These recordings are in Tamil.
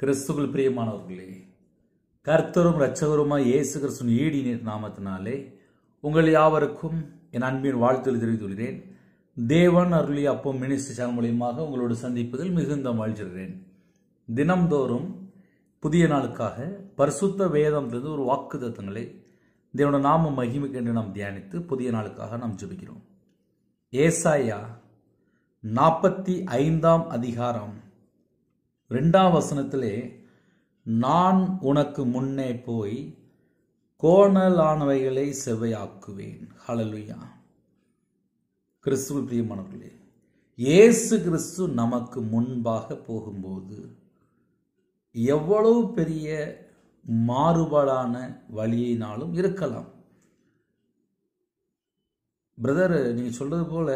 கிறிஸ்துவுக்குள் பிரியமானவர்களே, கர்த்தரும் இரட்சகருமாய் இயேசு கிறிஸ்துவின் ஈடின் நாமத்தினாலே உங்கள் யாவருக்கும் என் அன்பின் வாழ்த்துக்களை தெரிவித்துள்ளேன். தேவன் அருளிய அப்பம் மினிஸ்ட்ரி சேனல் மூலியமாக உங்களோடு சந்திப்பதில் மிகுந்த மகிழ்ச்சிகிறேன். தினம்தோறும் புதிய நாளுக்காக பரிசுத்த வேதத்திலிருந்து ஒரு வாக்குத்தத்தங்களை தேவனுடைய நாம மகிமைக்கென்று நாம் தியானித்து புதிய நாளுக்காக நாம் ஜெபிக்கிறோம். ஏசாயா 45 அதிகாரம் 2ஆம் வசனத்திலே, நான் உனக்கு முன்னே போய் கோணலானவைகளை செவ்வையாக்குவேன். ஹல்லேலூயா. கிறிஸ்துவுக்குள் பிரியமானவர்களே, இயேசு கிறிஸ்து நமக்கு முன்பாக போகும்போது எவ்வளவு பெரிய மாறுபாடான வழியினாலும் இருக்கலாம். பிரதர், நீங்க சொல்றது போல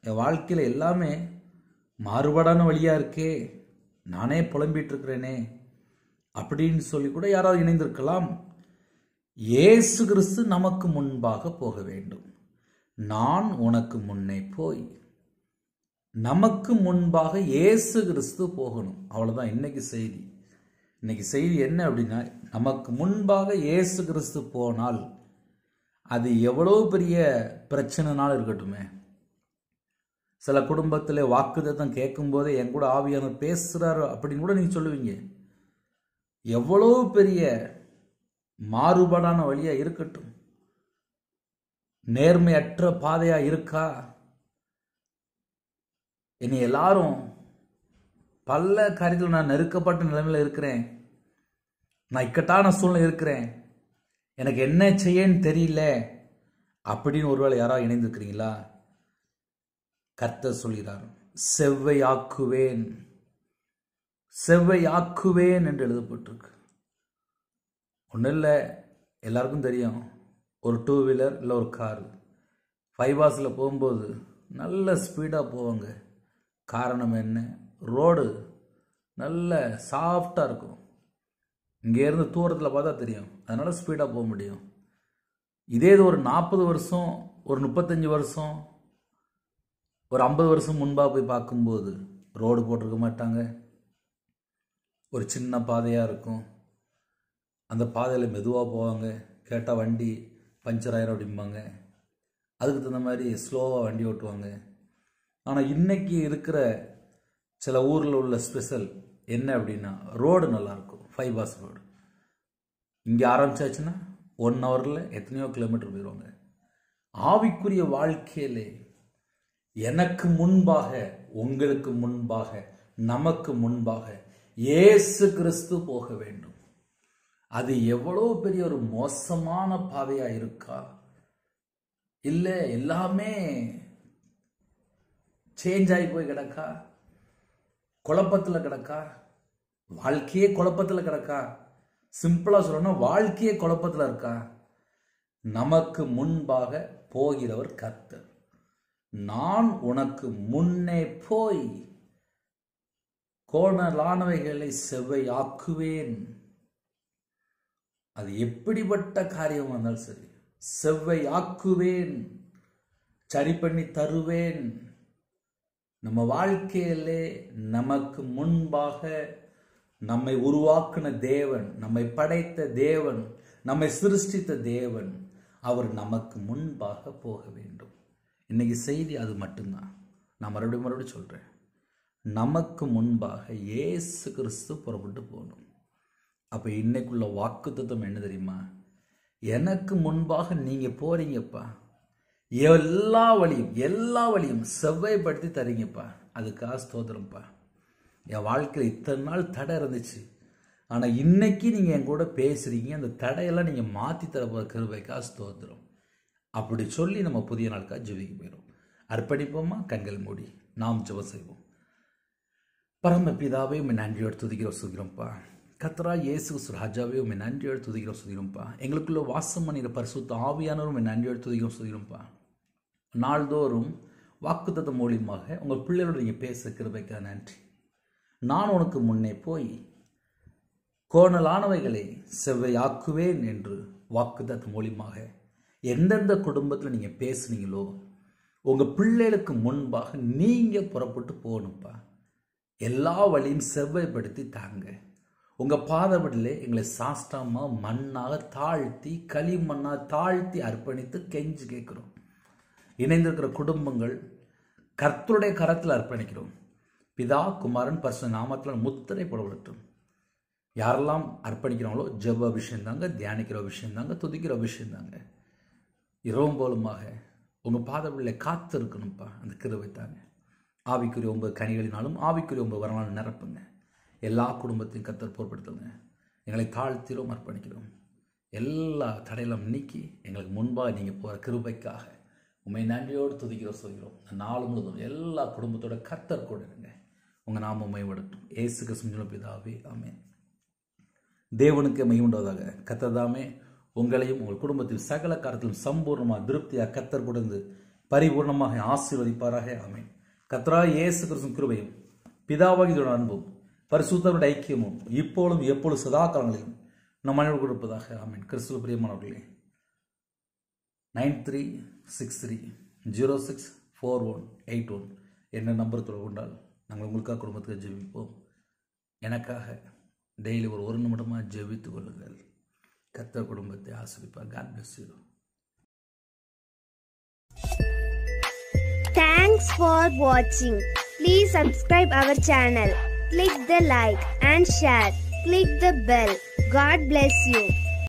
என் வாழ்க்கையில எல்லாமே மாறுபாடான வழியா இருக்கே, நானே புலம்பிட்டு இருக்கிறேனே அப்படின்னு சொல்லி கூட யாராவது இணைந்திருக்கலாம். இயேசு கிறிஸ்து நமக்கு முன்பாக போக வேண்டும். நான் உனக்கு முன்னே போய், நமக்கு முன்பாக இயேசு கிறிஸ்து போகணும். அவ்வளவுதான் இன்னைக்கு செய்தி. இன்னைக்கு செய்தி என்ன அப்படின்னா, நமக்கு முன்பாக இயேசு கிறிஸ்து போனால் அது எவ்வளவு பெரிய பிரச்சனைனாலும் இருக்கட்டுமே. சில குடும்பத்தில் வாக்குத்தத்தம் கேட்கும் போதே என் கூட ஆவியானவர் பேசுறாரு அப்படின்னு கூட நீங்க சொல்லுவீங்க. எவ்வளவு பெரிய மாறுபாடான வழியா இருக்கட்டும், நேர்மையற்ற பாதையா இருக்கா, என்னை எல்லாரும் பல காரியத்தில் நான் நெருக்கப்பட்ட நிலைமையில இருக்கிறேன், நான் இக்கட்டான சூழ்நிலை இருக்கிறேன், எனக்கு என்ன செய்யன்னு தெரியல அப்படின்னு ஒருவேளை யாராவது இணைந்திருக்கிறீங்களா? கர்த்தர் சொல்கிறார், செவ்வையாக்குவேன், செவ்வையாக்குவேன் என்று எழுதப்பட்டிருக்கு. ஒன்றும் இல்லை, எல்லாருக்கும் தெரியும், ஒரு 2 வீலர் இல்லை ஒரு கார் பைபாஸில் போகும்போது நல்ல ஸ்பீடாக போவாங்க. காரணம் என்ன? ரோடு நல்ல சாஃப்டாக இருக்கும், இங்கேருந்து தூரத்தில் பார்த்தா தெரியும், அதனால ஸ்பீடாக போக முடியும். இதே இது ஒரு 40 வருஷம், ஒரு 35 வருஷம், ஒரு 50 வருஷம் முன்பாக போய் பார்க்கும்போது ரோடு போட்டிருக்க மாட்டாங்க, ஒரு சின்ன பாதையாக இருக்கும், அந்த பாதையில் மெதுவாக போவாங்க, கேட்டால் வண்டி பஞ்சர் ஆயிரம் அப்படிம்பாங்க, அதுக்கு தகுந்த மாதிரி ஸ்லோவாக வண்டி ஓட்டுவாங்க. ஆனால் இன்னைக்கு இருக்கிற சில ஊரில் உள்ள ஸ்பெஷல் என்ன அப்படின்னா, ரோடு நல்லாயிருக்கும், பைபாஸ் ரோடு. இங்கே ஆரம்பிச்சாச்சுன்னா 1 ஹவரில் எத்தனையோ கிலோமீட்டர் போயிடுவாங்க. ஆவிக்குரிய வாழ்க்கையிலே எனக்கு முன்பாக, உங்களுக்கு முன்பாக, நமக்கு முன்பாக இயேசு கிறிஸ்து போக வேண்டும். அது எவ்வளவு பெரிய ஒரு மோசமான பாதையா இருக்கா? இல்ல எல்லாமே சேஞ்ச் ஆகி போய் கிடக்கா, குழப்பத்தில் கிடக்கா, வாழ்க்கையே குழப்பத்தில் கிடக்கா. சிம்பிளா சொல்லணும்னா வாழ்க்கையே குழப்பத்தில் இருக்கா? நமக்கு முன்பாக போகிறவர் கர்த்தர். நான் உனக்கு முன்னே போய் கோணலானவைகளை செவ்வையாக்குவேன். அது எப்படிப்பட்ட காரியம் வந்தாலும் சரி, செவ்வையாக்குவேன், சரி பண்ணி தருவேன். நம்ம வாழ்க்கையிலே நமக்கு முன்பாக நம்மை உருவாக்கின தேவன், நம்மை படைத்த தேவன், நம்மை சிருஷ்டித்த தேவன், அவர் நமக்கு முன்பாக போக வேண்டும். இன்னைக்கு செய்தி அது மட்டும்தான். நான் மறுபடியும் சொல்றேன், நமக்கு முன்பாக இயேசு கிறிஸ்து புறப்பட்டு போகணும். அப்ப இன்னைக்குள்ள வாக்குத்தத்தம் என்ன தெரியுமா? எனக்கு முன்பாக நீங்க போறீங்கப்பா, எல்லா வழியும் செவ்வாய்ப்படுத்தி தரீங்கப்பா, அதுக்காக ஸ்தோத்திரம்ப்பா. என் வாழ்க்கையில் இத்தனை நாள் தடை இருந்துச்சு, ஆனா இன்னைக்கு நீங்க என் கூட பேசுறீங்க, அந்த தடையெல்லாம் நீங்க மாத்தி தர கிருபைக்காக ஸ்தோத்திரம். அப்படி சொல்லி நம்ம புதிய நாளுக்காக ஜெபிக்க போயிடும். அர்ப்பணிப்போமா? கண்கள் மூடி நாம் ஜெபம் செய்வோம். பரம பிதாவே, உம்மை நன்றியோடு துதிக்கிறோம் சொல்கிறோம்ப்பா. கர்த்தரா இயேசு ராஜாவே, உம்மை நன்றியோடு துதிக்கிறோம் சொல்கிறோம்ப்பா. எங்களுக்குள்ள வாசம் பண்ணிற பரிசுத்த ஆவியானவர், உம்மை நன்றியோடு துதிக்கிறோம் சொல்கிறோம்ப்பா. நாள்தோறும் வாக்குத்தத்தம் மூலியமாக உங்கள் பிள்ளைகளோடு நீங்கள் பேச கிருபைக்காக நன்றி. நான் உனக்கு முன்னே போய் கோணலானவைகளை செவ்வையாக்குவேன் என்று வாக்குத்தத்தம் மூலியமாக எந்தெந்த குடும்பத்தில் நீங்கள் பேசுனீங்களோ உங்கள் பிள்ளைகளுக்கு முன்பாக நீங்கள் புறப்பட்டு போகணும்ப்பா. எல்லா வழியும் செவ்வாய்ப்படுத்தி தாங்க. உங்கள் பாதபடியிலே எங்களை சாஷ்டாமாக மண்ணாக தாழ்த்தி களிமண்ணாக தாழ்த்தி அர்ப்பணித்து கெஞ்சி கேட்குறோம். இணைந்திருக்கிற குடும்பங்கள் கர்த்தருடைய கரத்தில் அர்ப்பணிக்கிறோம். பிதா குமாரன் பரிசுத்த நாமத்தில் முத்திரை போடப்படட்டும். யாரெல்லாம் அர்ப்பணிக்கிறாங்களோ ஜெப விஷயம் தாங்க, தியானிக்கிற விஷயம் தாங்க, துதிக்கிற விஷயம் தாங்க. இரவும் போலுமாக உங்கள் பாதபடியிலே காத்து இருக்கணும்ப்பா. அந்த கிருபை தாங்க. ஆவிக்குரிய 9 கனிகளினாலும் ஆவிக்குரிய 9 வரனாலும் நிரப்புங்க. எல்லா குடும்பத்தையும் கர்த்தர் பொறுப்படுத்துங்க. எங்களை தாழ்த்திலும் அர்ப்பணிக்கிறோம். எல்லா தடையிலும் நீக்கி எங்களுக்கு முன்பாக நீங்கள் போகிற கிருபைக்காக உண்மை நன்றியோடு துதிக்கிறோம் சொல்கிறோம். நாலு முழுதும் எல்லா குடும்பத்தோட கர்த்தர் கூட இருங்க. உங்கள் நாம மேம்படட்டும். இயேசு கிறிஸ்துவின் பிதாவே ஆமென். தேவனுக்கு மகிமையுண்டாவதாக. கர்த்தர் தாமே உங்களையும் உங்கள் குடும்பத்தில் சகல காரியத்திலும் சம்பூர்ணமாக திருப்தியாக கர்த்தர் கொடுத்து பரிபூர்ணமாக ஆசீர்வதிப்பாராக. ஆமென். கர்த்தராகிய இயேசு கிறிஸ்துவின் கிருபையும் பிதாவாகிய அன்பும் பரிசுத்தருடைய ஐக்கியமும் இப்பொழுதும் எப்பொழுது சதா காலங்களிலும் நம் மனைவி கொடுப்பதாக. ஆமென். கிறிஸ்துவ பிரியமானவர்களே, 9363064181 என்ற நம்பர் தொடர்பு கொண்டால் நாங்கள் உங்களுக்காக குடும்பத்துக்கு ஜெபிப்போம். எனக்காக டெய்லி ஒரு நிமிடமாக ஜெபித்துக் கொள்ளுங்கள். கர்த்தர் குடும்பத்தை ஆசீர்வதிப்பார். God bless you. Thanks for watching. Please subscribe our channel. Click the like and share. Click the bell. God bless you.